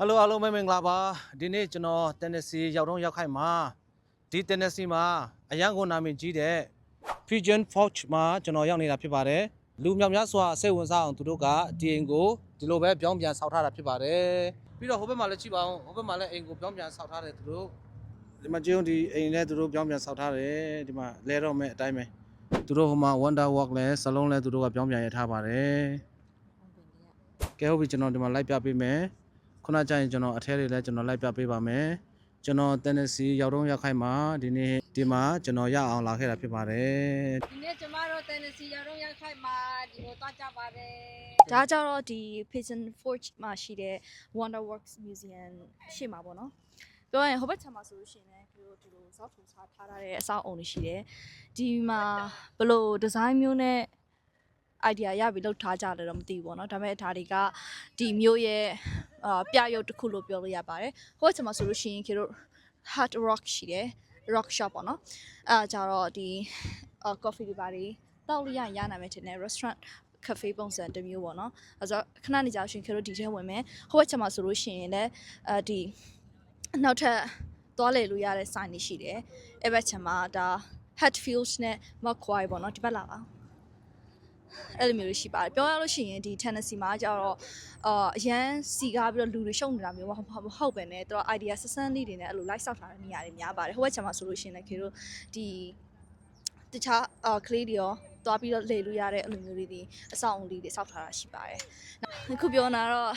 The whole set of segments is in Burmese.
Hello အားလုံးပဲမင်္ဂလာပါဒီနေ့ကျွန်တော် Tennessee ရောက်တော့ရောက်ခိုက်မှာဒီ Tennessee မှာအရန်ကိုနာမည်ကြီးတဲ့ Pigeon Forge မှာကျွန်တော်ရောက်နေတာဖြစ်ပါတယ်လူမြောက်များစွာစိတ်ဝင်စားအောင်သူတို့ကဒီအိမ်ကိုဒီလိုပဲပြောင်းပြန်ဆောက်ထားတာဖြစ်ပါတယ်ပြီးတော့ဟိုဘက်မှာလည်းကြည့်ပါဦးဟိုဘက်မှာလည်းအိမ်ကိုပြောင်းပြန်ဆောက်ထားတယ်သူတို့ဒီမှာကြည့်ဦးဒီအိမ်နဲ့သူတို့ပြောင်းပြန်ဆောက်ထားတယ်ဒီမှာလဲတော့မဲ့အတိုင်းပဲသူတို့ဟိုမှာ Wonder Walk လဲစလုံးလဲသူတို့ကပြောင်းပြန်ရထားပါတယ်ကဲဟုတ်ပြီကျွန်တော်ဒီမှာလိုက်ပြပေးမယ်ခုနကျရင်ကျွန်တော်အထဲတွေလည်းကျွန်တော်လိုက်ပြပေးပါမယ်ကျွန်တော် Tennessee ရောက်တော့ရောက်ခိုက်မှာဒီနေ့ဒီမှာကျွန်တော်ရအောင်လာခဲ့တာဖြစ်ပါတယ်ဒီနေ့ကျမတို့ Tennessee ရောက်တော့ရောက်ခိုက်မှာဒီကိုသွားကြပါတယ်ဒါကြတော့ဒီ Pigeon Forge မှာရှိတဲ့ Wonderworks Museum ရှိမှာပေါ့နော်ပြောရင်ဟိုဘက်ခြမ်းမှာဆိုလို့ရှိရင်လည်းဒီလိုဇောက်ထူထားတဲ့အဆောက်အုံတွေရှိတယ်ဒီမှာဘယ်လိုဒီဇိုင်းမျိုးနဲ့ idea ရပြီးလောက်ထားကြတယ်တော့မသိဘူးပေါ့နော်ဒါပေမဲ့ဒါတွေကဒီမျိုးရဲ့ပြရုပ်တစ်ခုလို့ပြောလို့ရပါတယ်ဟိုဘက်ခြမ်းမှာဆိုလို့ရှိရင်ကျတို့ Hard Rock ရှိတယ် Rock Shop ပေါ့နော်ကြတော့ဒီ coffee တွေပါတွေတောက်လို့ရနိုင်မယ်ထင်တယ် restaurant cafe ပုံစံတစ်မျိုးပေါ့နော်အဲဆိုခဏနေကြရှင်ကျတို့ဒီထဲဝင်မယ်ဟိုဘက်ချက်မှာဆိုလို့ရှိရင်လည်းဒီနောက်ထပ်သွားလေလို့ရတဲ့ sign တွေရှိတယ်အဲ့ဘက်ချက်မှာဒါ Hatfields နဲ့ McCoy ပေါ့နော်ဒီဘက်လာပါအဲ့လိုမျိုးရှိပါတယ်ပြောရလို့ရှိရင်ဒီ Tennessee မှာကျတော့အရန်စီကားပြီးတော့လူတွေရှုံနေတာမျိုးမဟုတ်ပဲねတော့ idea ဆန်းလေးတွေနဲ့အဲ့လို live ဆောက်ထားတဲ့နေရာတွေများပါတယ်ဟိုဘက်ချက်မှာဆိုလို့ရှိရင်လည်းကျတို့ဒီတခြားကလေးတွေရောသွားပြီးတော့လေလို့ရတဲ့အလိုမျိုးလေးတွေအဆောင်အုံလေးတွေစောက်ထားတာရှိပါတယ်။အခုပြောနေတာတော့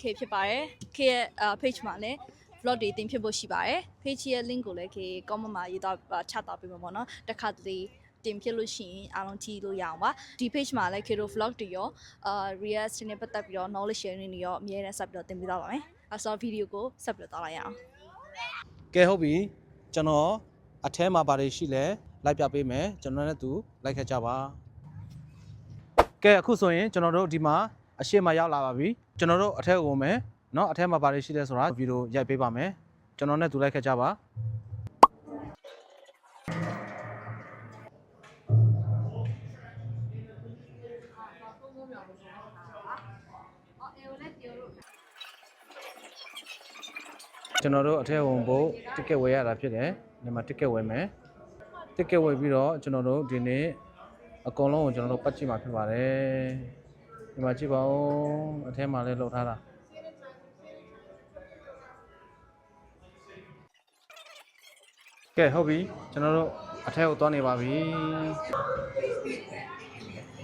K ဖြစ်ပါတယ်။ K ရဲ့ page မှာလည်း vlog တွေတင်ဖြစ်ဖို့ရှိပါတယ်။ page ရဲ့ link ကိုလည်း K comment မှာရေးတော့ချတော့ပေးမှာပေါ့နော်။တစ်ခါတလေတင်ဖြစ်လို့ရှိရင်အားလုံးကြည့်လို့ရအောင်ပါ။ဒီ page မှာလည်း K တို့ vlog တွေရောreal စနေပတ်သက်ပြီးတော့ knowledge sharing တွေရောအများနဲ့ဆက်ပြီးတော့တင်ပြတော့ပါမယ်။အဲဆိုဗီဒီယိုကိုဆက်ပြီးတော့သွားလိုက်ရအောင်။ကဲဟုတ်ပြီကျွန်တော်အထဲမှာဘာတွေရှိလဲလိုက်ပြပေးမယ်ကျွန်တော်နဲ့သူလိုက်ခဲ့ကြပါကဲအခုဆိုရင်ကျွန်တော်တို့ဒီမှာအရှိမရောက်လာပါပြီကျွန်တော်တို့အထက်ကိုဝင်မယ်เนาะအထက်မှာဘာတွေရှိလဲဆိုတာဗီဒီယိုရိုက်ပေးပါမယ်ကျွန်တော်နဲ့သူလိုက်ခဲ့ကြပါကျွန်တော်တို့အထက်ဝင်ဖို့တစ်ကက်ဝယ်ရတာဖြစ်တယ်ဒီမှာတစ်ကက်ဝယ်မယ်တစ်ကက်ဝယ်ပြီးတော့ကျွန်တော်တို့ဒီနေ့အကုန်လုံးကိုကျွန်တော်တို့ပတ်ကြည့်မှာဖြစ်ပါတယ်ဒီမှာကြည့်ပါဦးအထဲမှာလည်းလှုပ်ထားတာကဲဟုတ်ပြီကျွန်တော်တို့အထဲကိုသွားနေပါပြီ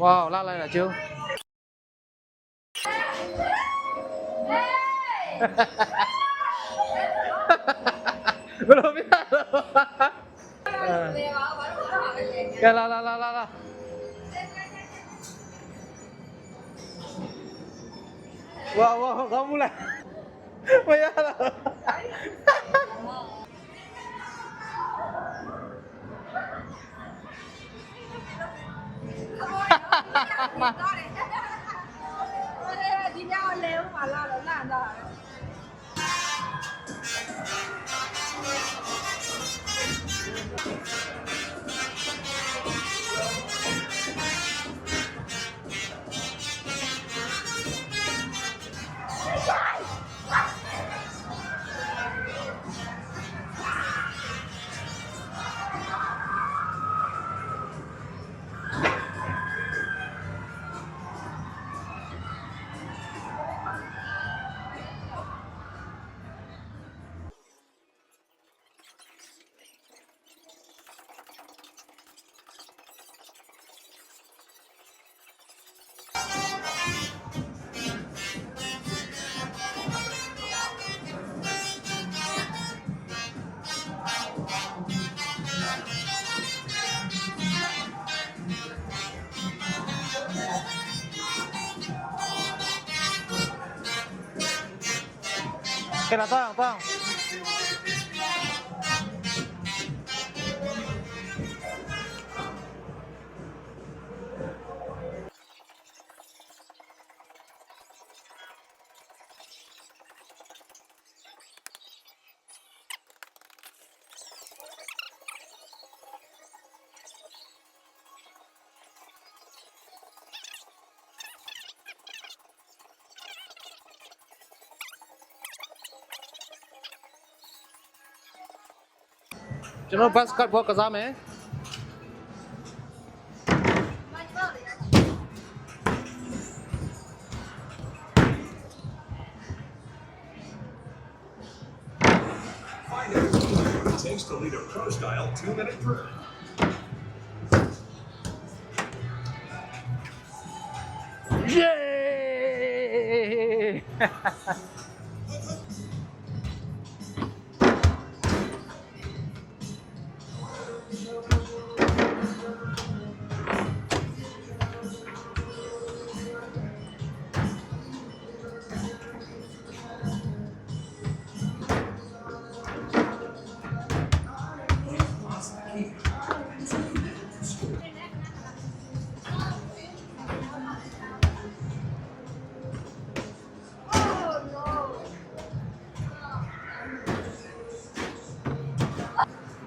ဝေါလာလိုက်တာကျုံဘယ်လိုပြရကဲလာဝါကောင်းမလားမရတော့ဒီညောင်းလဲဦးမလာတော့လန့်တော့ကဲလာတော့ ကျွန်တော် basketball ကစားမယ် Takes to lead a pro-style 2-minute drill. Yay!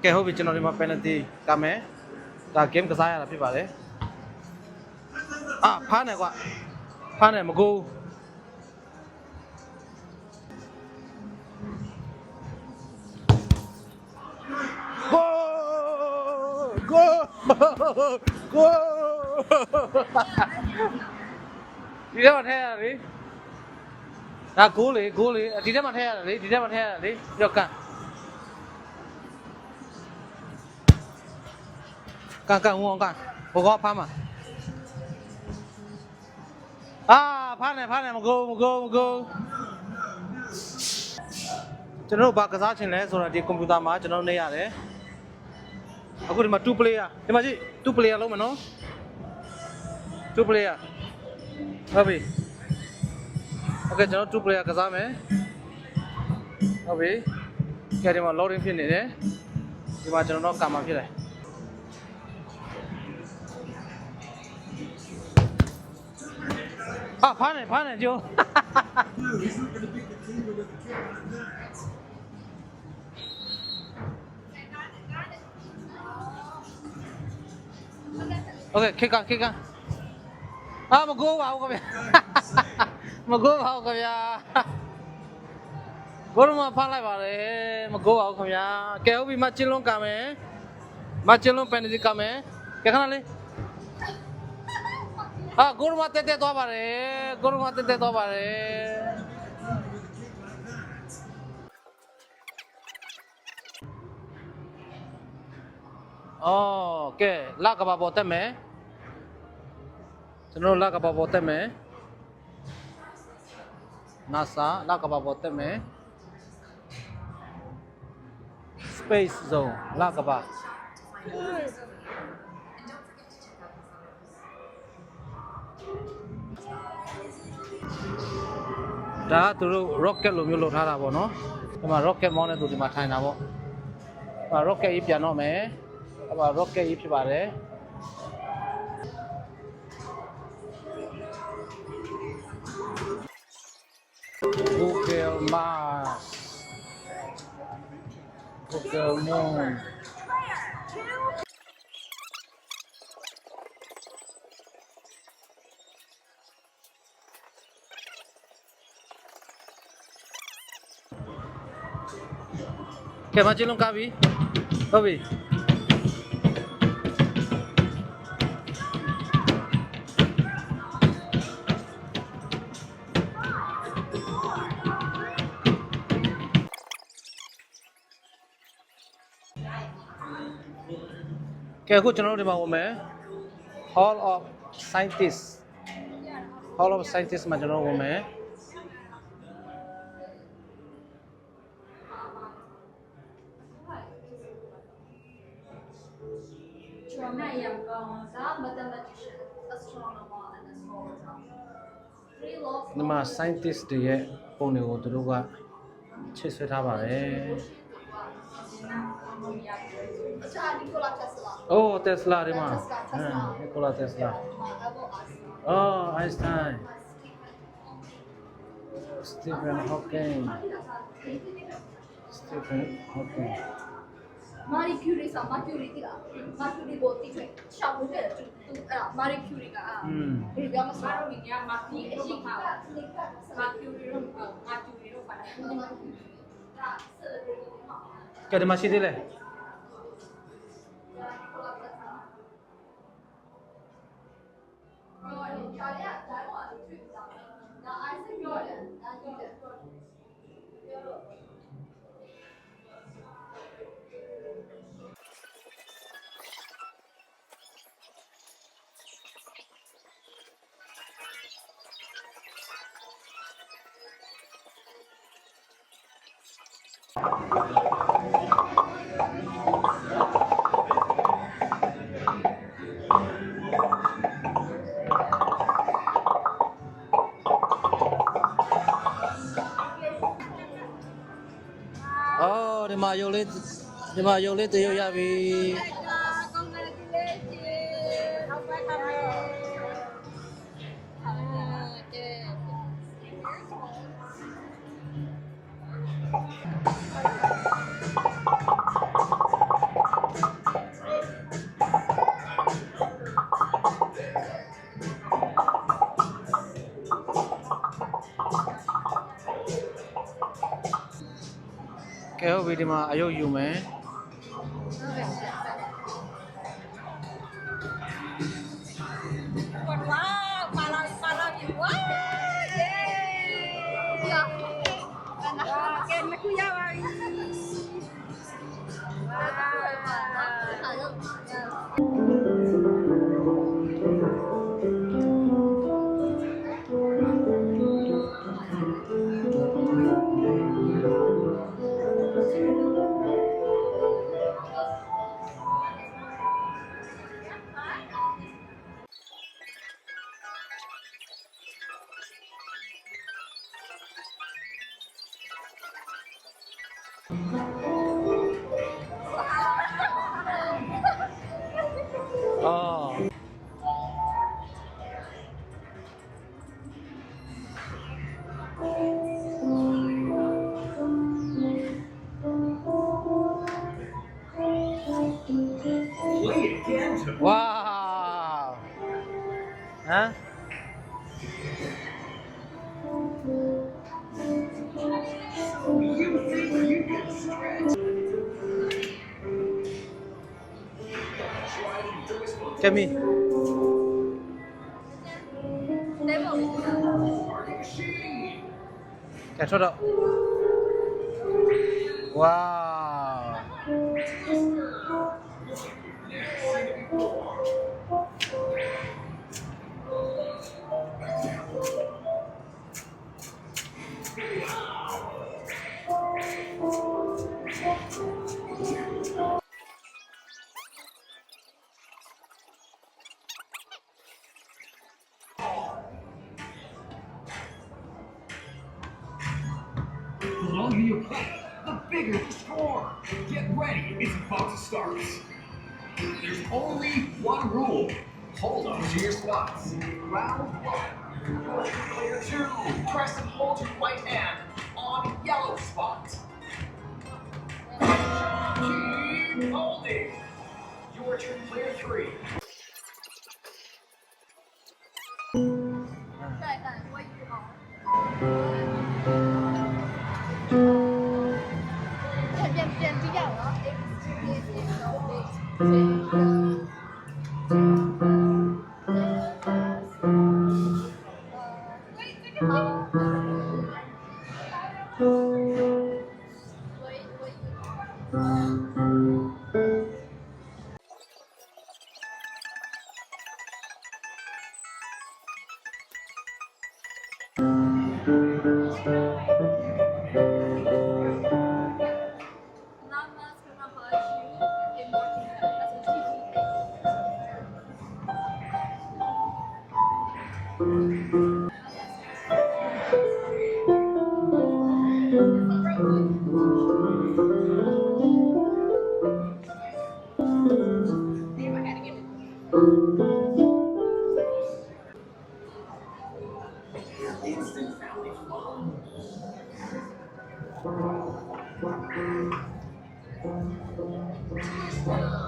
Okay, ဟုတ်ပြီကျွန်တော်ဒီမှာ penalty ကမယ်ဒါ game ကစားရတာဖြစ်ပါတယ်ဖားနေကွာဖားနေမကူဂိုးဂိုးဂိုးဒီတော့ထဲရလေဒါဂိုးလေဒီထဲမှာထဲရတယ်လေဒီထဲမှာထဲရတယ်လေပြောက်ကန်ကန်ဝေါကန်ဘောကဖမ်းမှာဖမ်းနေမကူကျွန်တော်ဘာကစားချင်လဲဆိုတော့ဒီကွန်ပျူတာမှာကျွန်တော်နေရတယ်အခုဒီမှာ2 player ဒီမှာကြည့်2 player လုံးမယ်နော်2 player ဟုတ်ပြီ Okay ကျွန်တော်2 player ကစားမယ်ဟုတ်ပြီကြည့်ဒီမှာ loading ဖြစ်နေတယ်ဒီမှာကျွန်တော်တော့ကံမှာဖြစ်တယ်ဖားနေကျိုးโอเคခေတ်ကမကိုးပါဘူးခင်ဗျာမကိုးပါဘူးခင်ဗျာဘိုးတော်မဖားလိုက်ပါလေမကိုးပါဘူးခင်ဗျာကဲဟုတ်ပြီမချင်းလုံးကမယ်မချင်းလုံးပန်နီကမယ်ကဲခဏလေးကိုရမတက်သွားပါတယ်ကဲလကဘာပေါ်တက်မယ်ကျွန်တော်လကဘာပေါ်တက်မယ် NASA လကဘာပေါ်တက်မယ် Space Zone လကဘာဒါကသူတို့ rocket လိုမျိုးလုပ်ထားတာပေါ့နော်ဒီမှာ rocket မောင်းတဲ့သူဒီမှာထိုင်တာပေါ့rocket ကြီးပြန်တော့မယ်rocket ကြီးဖြစ်ပါတယ် Google Mars Google Moon Kẻ mà trên lông ca bí Đâu bí Kẻ của chân lông đi bảo mẹ Hall of Scientists mà chân lông mẹ Nhưng mà scientist thì cô này của tôi qua chết suy thao bảo đấy Oh Tesla đi mà Nikola Tesla Oh Einstein Stephen Hawking Marie Curie sa Marie Curie बहुत ही शाबू है Marie Curie का फिर भी हम सारों में क्या Marie ऐसी का Marie Curie row Cái đấy mà xí thế này အော်ဒီမှာရုပ်လေးတရုပ်ရပြီ ကဲဟုတ်ပြီဒီမှာအယုတ်ယူမယ်အော် Play again to ဝါဟမ် you think you can stretch. Try to do this one. ကမီ တဲပုံလေး Machine. ကဲထွက်တော့ဝါThe longer you play, the bigger the score. Get ready, it's about to start. There's only one rule. Hold on to your spots. Round one. Player two. Press and hold your right hand on yellow spot. Keep holding. Your turn, player three. 但我以后变不一样了Instant family fun.